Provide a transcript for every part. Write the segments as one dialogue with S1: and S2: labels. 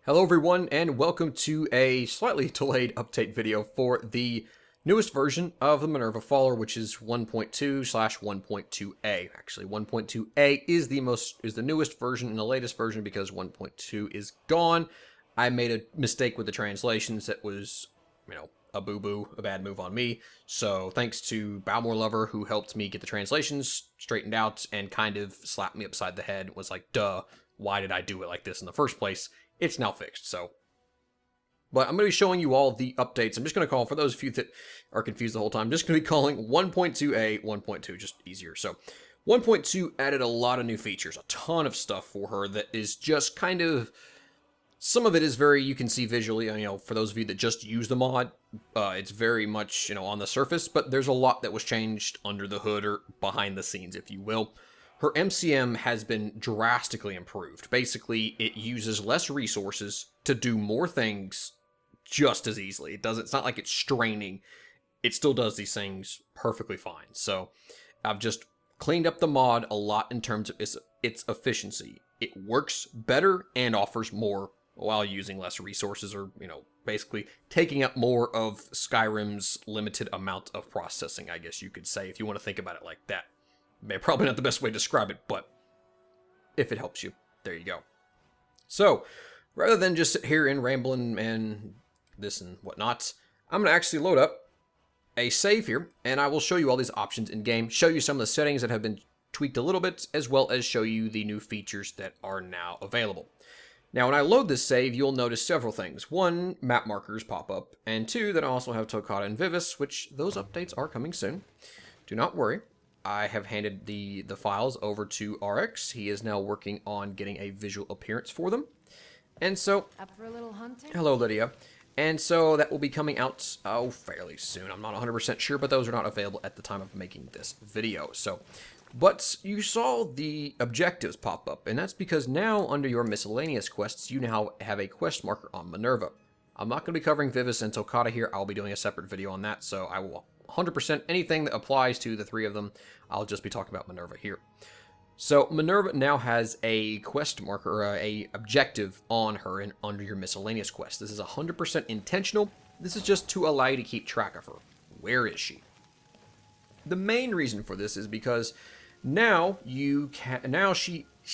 S1: Hello everyone, and welcome to a slightly delayed update video for the newest version of the Minerva follower, which is 1.2/1.2a. Actually, 1.2a is the newest version and the latest version because 1.2 is gone. I made a mistake with the translations that was, a boo-boo, a bad move on me. So thanks to Balmore Lover, who helped me get the translations straightened out and kind of slapped me upside the head. Was like, duh, why did I do it like this in the first place? It's now fixed, so. But I'm going to be showing you all the updates. I'm just going to call, for those of you that are confused the whole time, I'm just going to be calling 1.2a 1.2, just easier. So 1.2 added a lot of new features, a ton of stuff for her that is just kind of, some of it is very, you can see visually, for those of you that just use the mod, it's very much, on the surface, but there's a lot that was changed under the hood or behind the scenes, if you will. Her MCM has been drastically improved. Basically, it uses less resources to do more things just as easily. It's not like it's straining. It still does these things perfectly fine. So I've just cleaned up the mod a lot in terms of its efficiency. It works better and offers more while using less resources, or, basically taking up more of Skyrim's limited amount of processing, I guess you could say, if you want to think about it like that. Probably not the best way to describe it, but if it helps you, there you go. So, rather than just sit here and rambling and this and whatnot, I'm going to actually load up a save here, and I will show you all these options in game, show you some of the settings that have been tweaked a little bit, as well as show you the new features that are now available. Now, when I load this save, you'll notice several things. One, map markers pop up, and two, that I also have Toccata and Vivis, which those updates are coming soon. Do not worry. I have handed the files over to RX. He is now working on getting a visual appearance for them. And so,
S2: up for a little hunting?
S1: Hello, Lydia. And so that will be coming out, fairly soon. I'm not 100% sure, but those are not available at the time of making this video. So, but you saw the objectives pop up, and that's because now under your miscellaneous quests, you now have a quest marker on Minerva. I'm not going to be covering Vivis and Toccata here. I'll be doing a separate video on that, so I will 100% anything that applies to the three of them, I'll just be talking about Minerva here. So Minerva now has a quest marker, or a objective on her and under your miscellaneous quest. This is 100% intentional. This is just to allow you to keep track of her. Where is she? The main reason for this is because now she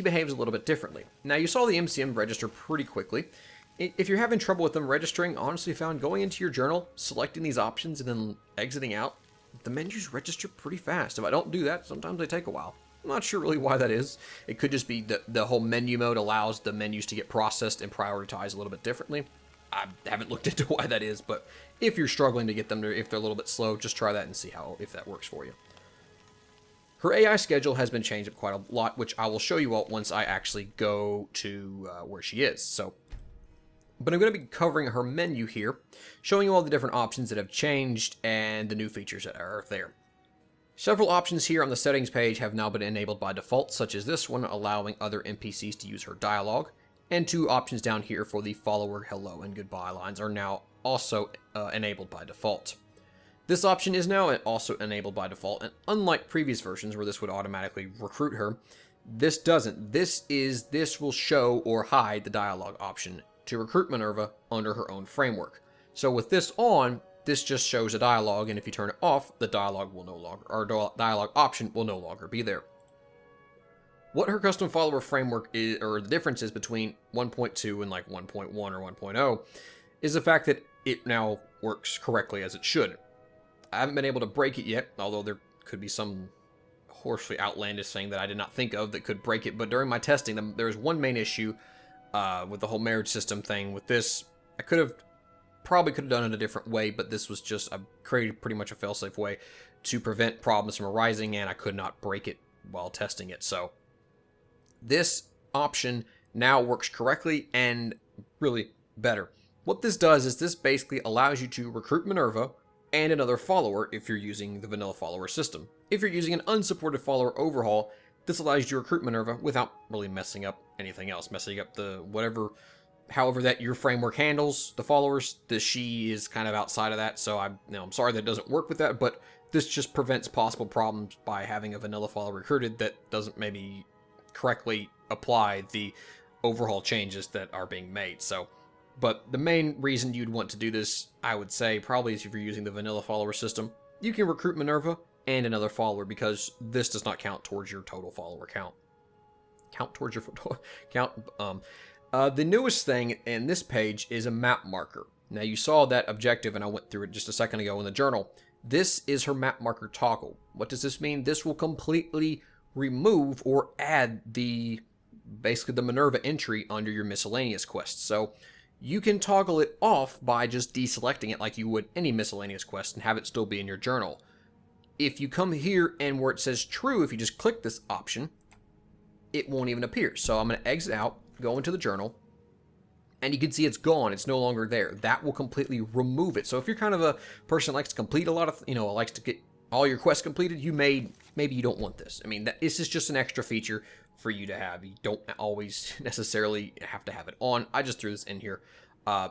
S1: behaves a little bit differently. Now you saw the MCM register pretty quickly. If you're having trouble with them registering, honestly found going into your journal, selecting these options, and then exiting out, the menus register pretty fast. If I don't do that, sometimes they take a while. I'm not sure really why that is. It could just be the whole menu mode allows the menus to get processed and prioritized a little bit differently. I haven't looked into why that is, but if you're struggling to get them to, if they're a little bit slow, just try that and see if that works for you. Her AI schedule has been changed up quite a lot, which I will show you all once I actually go to where she is. But I'm going to be covering her menu here, showing you all the different options that have changed and the new features that are there. Several options here on the settings page have now been enabled by default, such as this one, allowing other NPCs to use her dialogue, and two options down here for the follower hello and goodbye lines are now also enabled by default. This option is now also enabled by default, and unlike previous versions where this would automatically recruit her, this doesn't. This will show or hide the dialogue option to recruit Minerva under her own framework. So with this on, this just shows a dialogue, and if you turn it off, the dialogue will no longer, or dialogue option will no longer be there. What her custom follower framework is, or the difference is between 1.2 and like 1.1 or 1.0, is the fact that it now works correctly as it should. I haven't been able to break it yet, although there could be some hoarsely outlandish thing that I did not think of that could break it, but during my testing, there was one main issue with the whole marriage system thing. With this, I probably could have done it a different way, but this was just, I created pretty much a failsafe way to prevent problems from arising, and I could not break it while testing it. So this option now works correctly and really better. What this does is this basically allows you to recruit Minerva and another follower if you're using the vanilla follower system. If you're using an unsupported follower overhaul, this allows you to recruit Minerva without really messing up anything else, messing up the however that your framework handles the followers. She is kind of outside of that, so I'm sorry that it doesn't work with that, but this just prevents possible problems by having a vanilla follower recruited that doesn't maybe correctly apply the overhaul changes that are being made. So, but the main reason you'd want to do this, I would say, probably is if you're using the vanilla follower system. You can recruit Minerva and another follower because this does not count towards your total follower count. The newest thing in this page is a map marker. Now you saw that objective and I went through it just a second ago in the journal. This is her map marker toggle. What does this mean? This will completely remove or add basically the Minerva entry under your miscellaneous quests. So you can toggle it off by just deselecting it like you would any miscellaneous quest and have it still be in your journal. If you come here and where it says true, if you just click this option, it won't even appear. So I'm going to exit out, go into the journal, and you can see it's gone. It's no longer there. That will completely remove it. So if you're kind of a person that likes to complete a lot of, likes to get all your quests completed, maybe you don't want this. I mean, this is just an extra feature for you to have. You don't always necessarily have to have it on. I just threw this in here,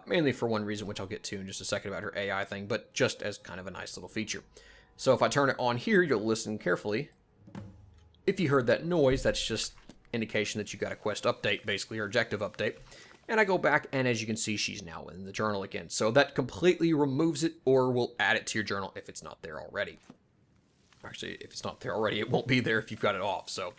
S1: mainly for one reason, which I'll get to in just a second about her AI thing, but just as kind of a nice little feature. So if I turn it on here, you'll listen carefully. If you heard that noise, that's just indication that you got a quest update, basically, or objective update. And I go back, and as you can see, she's now in the journal again. So that completely removes it, or will add it to your journal if it's not there already. Actually, if it's not there already, it won't be there if you've got it off. So,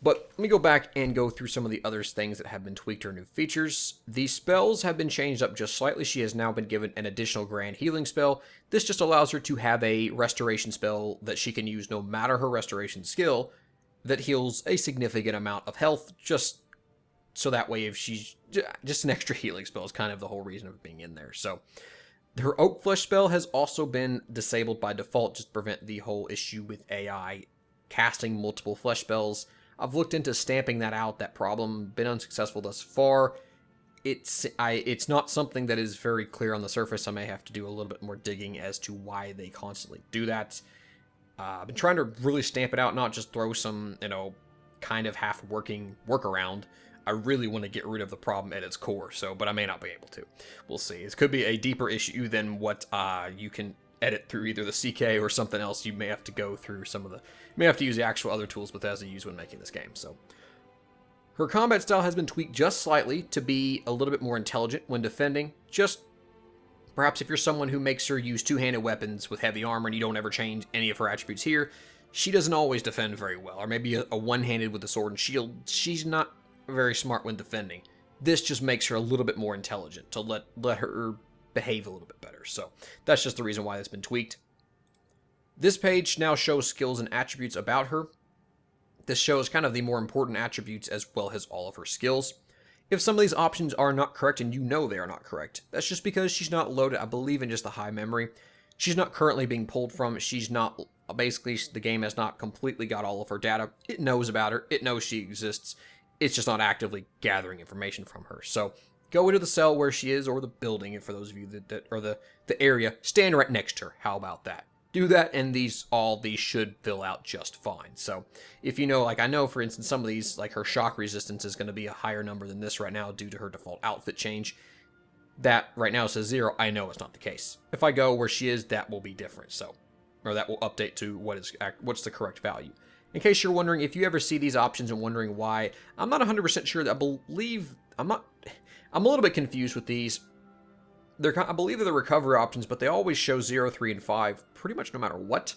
S1: but let me go back and go through some of the other things that have been tweaked or new features. The spells have been changed up just slightly. She has now been given an additional grand healing spell. This just allows her to have a restoration spell that she can use no matter her restoration skill that heals a significant amount of health, just so that way if she's just an extra healing spell is kind of the whole reason of being in there. So her Oak Flesh spell has also been disabled by default just to prevent the whole issue with AI casting multiple flesh spells. I've looked into stamping that out, that problem, been unsuccessful thus far. It's not something that is very clear on the surface. I may have to do a little bit more digging as to why they constantly do that. I've been trying to really stamp it out, not just throw some, kind of half-working workaround. I really want to get rid of the problem at its core, but I may not be able to. We'll see. It could be a deeper issue than what you can edit through either the CK or something else. You may have to go through you may have to use the actual other tools Bethesda used when making this game. So her combat style has been tweaked just slightly to be a little bit more intelligent when defending. Just perhaps if you're someone who makes her use two-handed weapons with heavy armor and you don't ever change any of her attributes here, she doesn't always defend very well. Or maybe a one-handed with the sword and shield. She's not very smart when defending. This just makes her a little bit more intelligent to let her behave a little bit better. So that's just the reason why it's been tweaked. This page now shows skills and attributes about her. This shows kind of the more important attributes as well as all of her skills. If some of these options are not correct and you know they are not correct, that's just because she's not loaded, I believe, in just the high memory. She's not currently being pulled from. She's not, basically, the game has not completely got all of her data. It knows about her. It knows she exists. It's just not actively gathering information from her. So go into the cell where she is, or the building, and for those of you that or the area, stand right next to her. How about that? Do that, and all these should fill out just fine. So if you know, I know, for instance, some of these, like her shock resistance is going to be a higher number than this right now due to her default outfit change. That right now says 0. I know it's not the case. If I go where she is, that will be different. So, or that will update to what's the correct value. In case you're wondering, if you ever see these options and wondering why, I'm not 100% sure. I'm a little bit confused with these. I believe they're the recovery options, but they always show 0, 3, and 5, pretty much no matter what.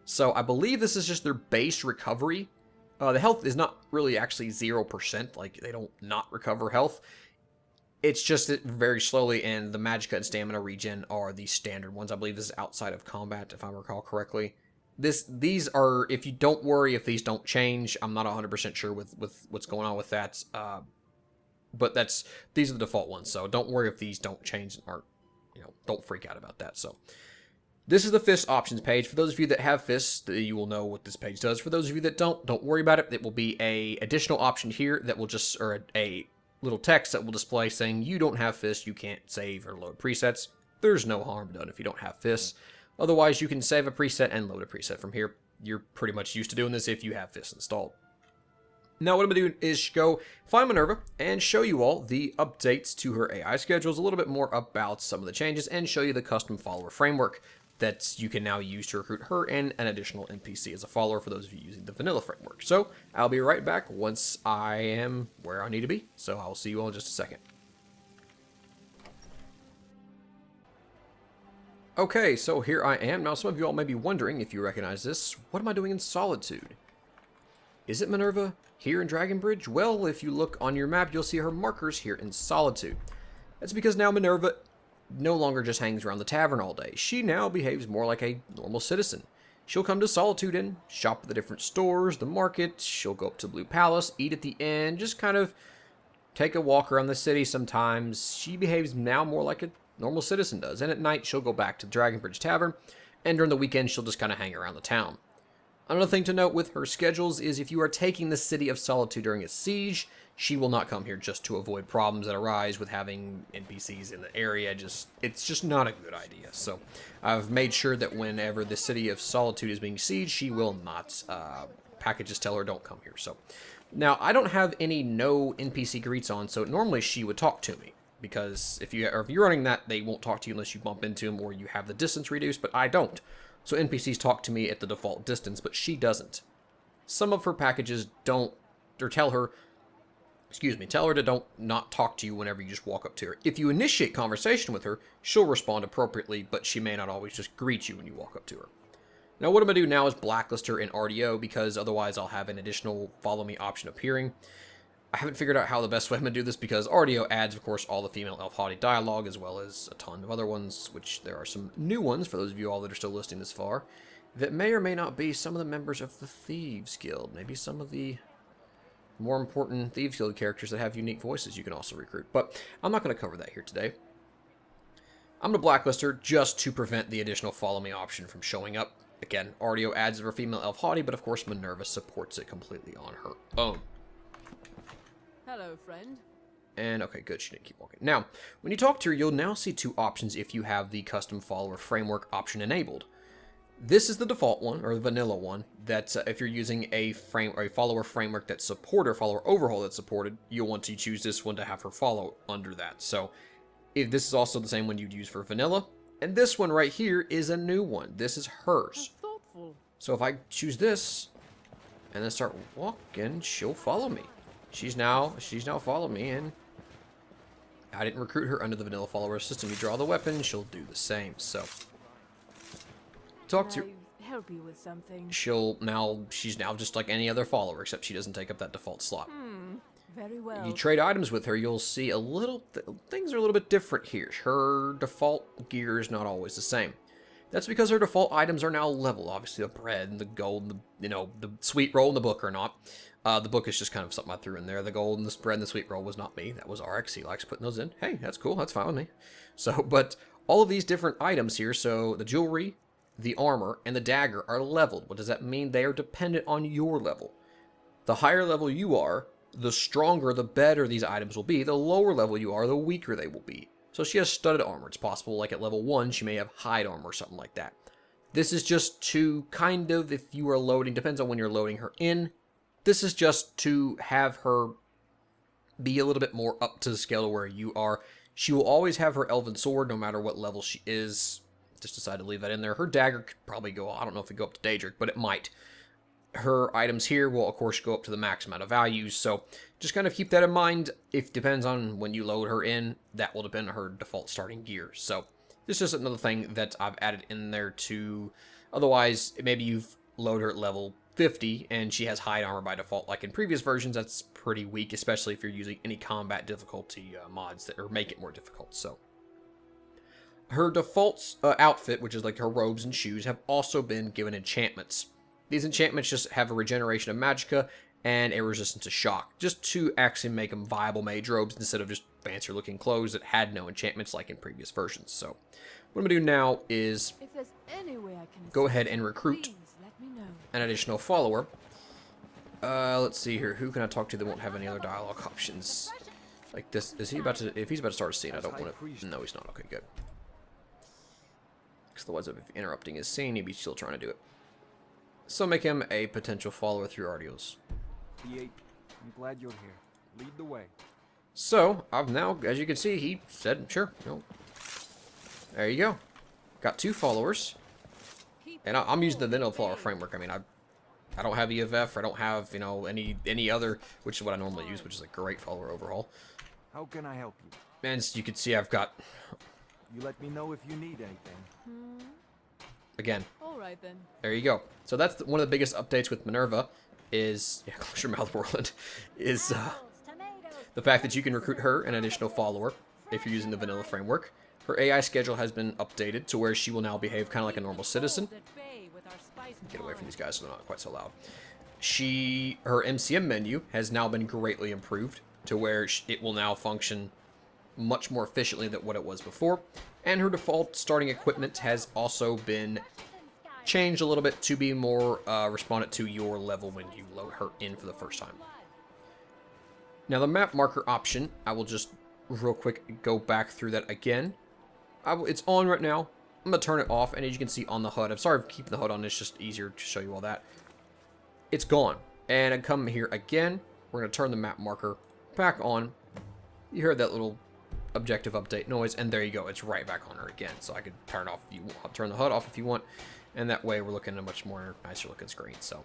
S1: So I believe this is just their base recovery. The health is not really actually 0%, like they don't not recover health. It's just that very slowly, and the magicka and stamina regen are the standard ones. I believe this is outside of combat, if I recall correctly. These are, if you don't worry if these don't change, I'm not 100% sure with what's going on with that. But these are the default ones, so don't worry if these don't change and aren't, don't freak out about that. So this is the fist options page. For those of you that have fists, you will know what this page does. For those of you that don't worry about it. It will be a additional option here that will just, or a little text that will display saying you don't have fists, you can't save or load presets. There's no harm done if you don't have fists. Otherwise, you can save a preset and load a preset from here. You're pretty much used to doing this if you have fists installed. Now what I'm going to do is go find Minerva and show you all the updates to her AI schedules, a little bit more about some of the changes, and show you the custom follower framework. that you can now use to recruit her and an additional NPC as a follower for those of you using the vanilla framework. So I'll be right back once I am where I need to be. So I'll see you all in just a second. Okay, so here I am. Now some of you all may be wondering if you recognize this. What am I doing in Solitude? Is it Minerva here in Dragon Bridge? Well, if you look on your map, you'll see her markers here in Solitude. That's because now Minerva no longer just hangs around the tavern all day. She now behaves more like a normal citizen. She'll come to Solitude and shop at the different stores, the market. She'll go up to Blue Palace, eat at the inn, just kind of take a walk around the city sometimes. She behaves now more like a normal citizen does. And at night, she'll go back to the Dragon Bridge Tavern. And during the weekend, she'll just kind of hang around the town. Another thing to note with her schedules is if you are taking the city of Solitude during a siege, she will not come here just to avoid problems that arise with having NPCs in the area. It's just not a good idea. So I've made sure that whenever the city of Solitude is being sieged, she will not. Packages tell her don't come here. So now I don't have any no NPC greets on, so normally she would talk to me. Because if you're running that, they won't talk to you unless you bump into them or you have the distance reduced, but I don't. So NPCs talk to me at the default distance, but she doesn't. Some of her packages don't, or tell her to not talk to you whenever you just walk up to her. If you initiate conversation with her, she'll respond appropriately, but she may not always just greet you when you walk up to her. Now what I'm going to do now is blacklist her in RDO, because otherwise I'll have an additional follow me option appearing. I haven't figured out how the best way I'm going to do this, because RDO adds, of course, all the female elf haughty dialogue, as well as a ton of other ones, which there are some new ones, for those of you all that are still listening this far, that may or may not be some of the members of the Thieves Guild. Maybe some of the more important Thieves Guild characters that have unique voices you can also recruit. But I'm not going to cover that here today. I'm going to blacklist her just to prevent the additional follow me option from showing up. Again, RDO adds her female elf haughty, but of course Minerva supports it completely on her own.
S2: Hello, friend.
S1: And okay, good, she didn't keep walking. Now, when you talk to her, you'll now see two options if you have the custom follower framework option enabled. This is the default one, or the vanilla one, that if you're using a follower framework that's supported, or follower overhaul that's supported, you'll want to choose this one to have her follow under that. So, if this is also the same one you'd use for vanilla, and this one right here is a new one. This is hers.
S2: Thoughtful.
S1: So if I choose this, and then start walking, she'll follow me. She's now following me, and I didn't recruit her under the vanilla follower system. You draw the weapon, she'll do the same. So talk to her.
S2: Help you with something.
S1: She's now just like any other follower, except she doesn't take up that default slot.
S2: Very well.
S1: If you trade items with her, you'll see things are a little bit different here. Her default gear is not always the same. That's because her default items are now leveled. Obviously, the bread and the gold, and the sweet roll and the book are not. The book is just kind of something I threw in there. The gold and the bread and the sweet roll was not me. That was RX. He likes putting those in. Hey, that's cool. That's fine with me. So, but all of these different items here, so the jewelry, the armor, and the dagger are leveled. What does that mean? They are dependent on your level. The higher level you are, the stronger, the better these items will be. The lower level you are, the weaker they will be. So she has studded armor. It's possible, like at level 1, she may have hide armor or something like that. This is just to kind of, if you are loading, depends on when you're loading her in. This is just to have her be a little bit more up to the scale of where you are. She will always have her elven sword, no matter what level she is. Just decided to leave that in there. Her dagger could probably go, I don't know if it go up to Daedric, but it might. Her items here will, of course, go up to the max amount of values, so just kind of keep that in mind. If depends on when you load her in, that will depend on her default starting gear. So this is another thing that I've added in there to, otherwise, maybe you've loaded her at level 50 and she has hide armor by default, like in previous versions. That's pretty weak, especially if you're using any combat difficulty mods that or make it more difficult. So her default outfit, which is like her robes and shoes, have also been given enchantments. These enchantments just have a regeneration of magicka and a resistance to shock, just to actually make them viable mage robes instead of just fancier looking clothes that had no enchantments like in previous versions. So what I'm going to do now is go ahead and recruit an additional follower. Let's see here. Who can I talk to that won't have any other dialogue options? Like this. Is he about to, if he's about to start a scene, I don't want to, no he's not. Okay, good. Because otherwise if interrupting his scene, he'd be still trying to do it. So make him a potential follower through RDOs.
S3: I'm glad you're here. Lead the way.
S1: So, I've now, as you can see, he said, sure, no. There you go. Got 2 followers. And I'm using the vanilla flower framework. I mean, I don't have EFF. I don't have, you know, any other, which is what I normally use, which is a great follower overhaul.
S3: How can I help you?
S1: And as you can see, I've got,
S3: You let me know if you need anything.
S1: again,
S2: All right then.
S1: there you go. So that's one of the biggest updates with Minerva is, yeah, close your mouth, Whirlwind, is the fact that you can recruit her, an additional follower, if you're using the vanilla framework. Her AI schedule has been updated to where she will now behave kind of like a normal citizen. Get away from these guys so they're not quite so loud. Her MCM menu has now been greatly improved to where it will now function much more efficiently than what it was before. And her default starting equipment has also been changed a little bit to be more respondent to your level when you load her in for the first time. Now the map marker option, I will just real quick go back through that again. It's on right now. I'm going to turn it off, and as you can see on the HUD, I'm sorry for keeping the HUD on, it's just easier to show you all that. It's gone. And I come here again, we're going to turn the map marker back on. You heard that little objective update noise, and there you go, it's right back on her again. So I could turn it off if you want, turn the HUD off if you want, and that way we're looking at a much more nicer looking screen. So,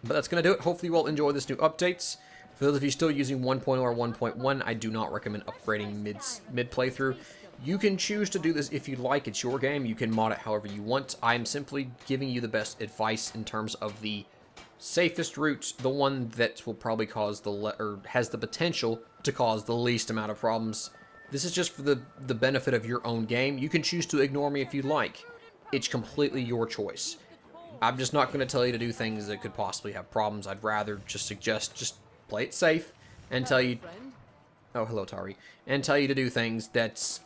S1: but that's going to do it. Hopefully you all enjoy this new updates. For those of you still using 1.0 or 1.1, I do not recommend upgrading mid playthrough. You can choose to do this if you'd like. It's your game. You can mod it however you want. I'm simply giving you the best advice in terms of the safest route, the one that will probably cause or has the potential to cause the least amount of problems. This is just for the benefit of your own game. You can choose to ignore me if you'd like. It's completely your choice. I'm just not going to tell you to do things that could possibly have problems. I'd rather just suggest just play it safe and tell you... Oh, hello, Tari. And tell you to do things that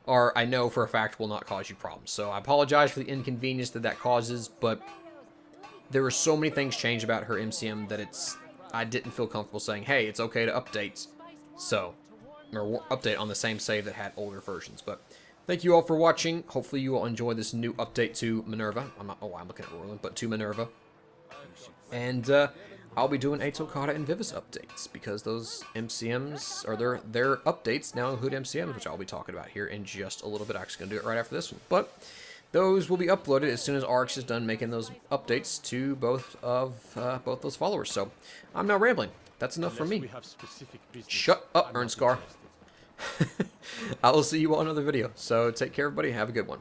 S1: I know for a fact will not cause you problems. So I apologize for the inconvenience that causes, but there are so many things changed about her MCM that I didn't feel comfortable saying, hey, it's okay to update. So, or update on the same save that had older versions. But thank you all for watching. Hopefully you all enjoy this new update to Minerva. I'm looking at Roland, but to Minerva. And I'll be doing Atokata and Vivis updates because those MCMs, or their updates now include MCMs, which I'll be talking about here in just a little bit. I'm actually going to do it right after this one. But those will be uploaded as soon as RX is done making those updates to both those followers. So I'm now rambling. That's enough for me. Shut up, Ernscar. I will see you all in another video. So take care, everybody. Have a good one.